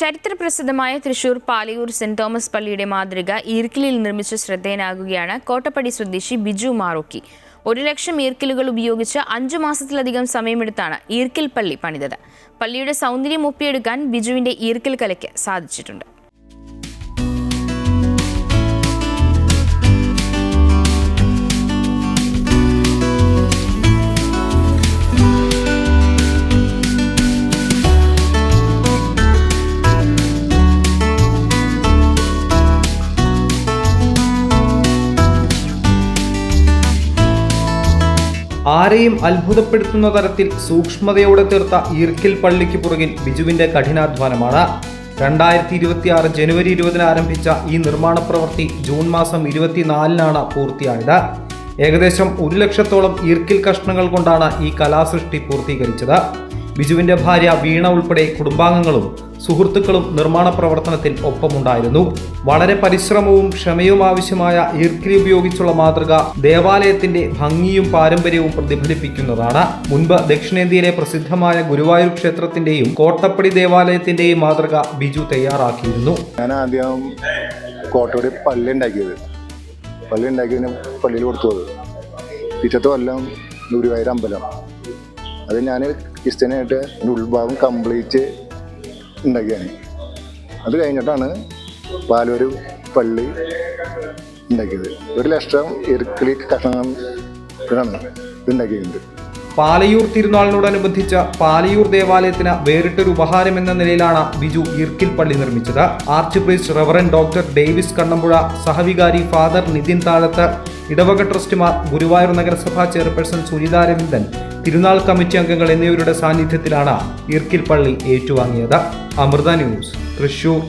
ചരിത്രപ്രസിദ്ധമായ Thrissur Palayur saint Thomas പള്ളിയുടെ മാതൃക ഈർക്കിലിൽ നിർമ്മിച്ച് ശ്രദ്ധേയനാകുകയാണ് കോട്ടപ്പടി സ്വദേശി ബിജു മാറോക്കി. 1 ലക്ഷം ഈർക്കിലുകൾ ഉപയോഗിച്ച് 5 മാസത്തിലധികം സമയമെടുത്താണ് ഈർക്കിൽ പള്ളി പണിതത്. പള്ളിയുടെ സൗന്ദര്യം ഒപ്പിയെടുക്കാൻ ബിജുവിന്റെ ഈർക്കിൽ കലയ്ക്ക് സാധിച്ചിട്ടുണ്ട്. ആരെയും അത്ഭുതപ്പെടുത്തുന്ന തരത്തിൽ സൂക്ഷ്മതയോടെ തീർത്ത ഈർക്കിൽ പള്ളിക്ക് പുറകിൽ ബിജുവിന്റെ കഠിനാധ്വാനമാണ്. 2026 ജനുവരി 20 ആരംഭിച്ച ഈ നിർമ്മാണ പ്രവൃത്തി ജൂൺ മാസം 24 പൂർത്തിയായത്. ഏകദേശം 1 ലക്ഷത്തോളം ഈർക്കിൽ കഷ്ണങ്ങൾ കൊണ്ടാണ് ഈ കലാസൃഷ്ടി പൂർത്തീകരിച്ചത്. ബിജുവിന്റെ ഭാര്യ വീണ ഉൾപ്പെടെ കുടുംബാംഗങ്ങളും സുഹൃത്തുക്കളും നിർമ്മാണ പ്രവർത്തനത്തിൽ ഒപ്പമുണ്ടായിരുന്നു. വളരെ പരിശ്രമവും ക്ഷമയും ആവശ്യമായ ഈർക്കിൽ ഉപയോഗിച്ചുള്ള മാതൃക ദേവാലയത്തിന്റെ ഭംഗിയും പാരമ്പര്യവും പ്രതിഫലിപ്പിക്കുന്നതാണ്. മുൻപ് ദക്ഷിണേന്ത്യയിലെ പ്രസിദ്ധമായ ഗുരുവായൂർ ക്ഷേത്രത്തിന്റെയും കോട്ടപ്പടി ദേവാലയത്തിന്റെയും മാതൃക ബിജു തയ്യാറാക്കിയിരുന്നു. ഞാൻ ആദ്യം കോട്ടപ്പടി പള്ളി ഉണ്ടാക്കിയതിന് പള്ളിയിൽ കൊടുത്തത്. പിറ്റത്തെ കൊല്ലം ഗുരുവായൂർ അമ്പലം. അത് ഞാൻ ക്രിസ്ത്യാനായിട്ട് ഉൾഭാഗം കംപ്ലീറ്റ് ഉണ്ടാക്കിയാണ്. അത് കഴിഞ്ഞിട്ടാണ് പാലൂർ പള്ളി ഉണ്ടാക്കിയത്. 1 ലക്ഷം ഈർക്കിലി കഷ്ണങ്ങളാണ് ഇതുണ്ടാക്കിയത്. പാലയൂർ തിരുനാളിനോടനുബന്ധിച്ച് പാലയൂർ ദേവാലയത്തിന് വേറിട്ടൊരു ഉപഹാരം എന്ന നിലയിലാണ് ബിജു ഈർക്കിൽ പള്ളി നിർമ്മിച്ചത്. Arch priest reverend doctor Davis Kannampuzha, സഹവികാരി ഫാദർ നിതിൻ താഴത്ത്, ഇടവക ട്രസ്റ്റിമാർ, ഗുരുവായൂർ നഗരസഭാ ചെയർപേഴ്സൺ സുനിത രവീന്ദ്രൻ, തിരുനാൾ കമ്മിറ്റി അംഗങ്ങൾ എന്നിവരുടെ സാന്നിധ്യത്തിലാണ് ഈർക്കിൽ പള്ളി ഏറ്റുവാങ്ങിയത്. അമൃത ന്യൂസ്, തൃശൂർ.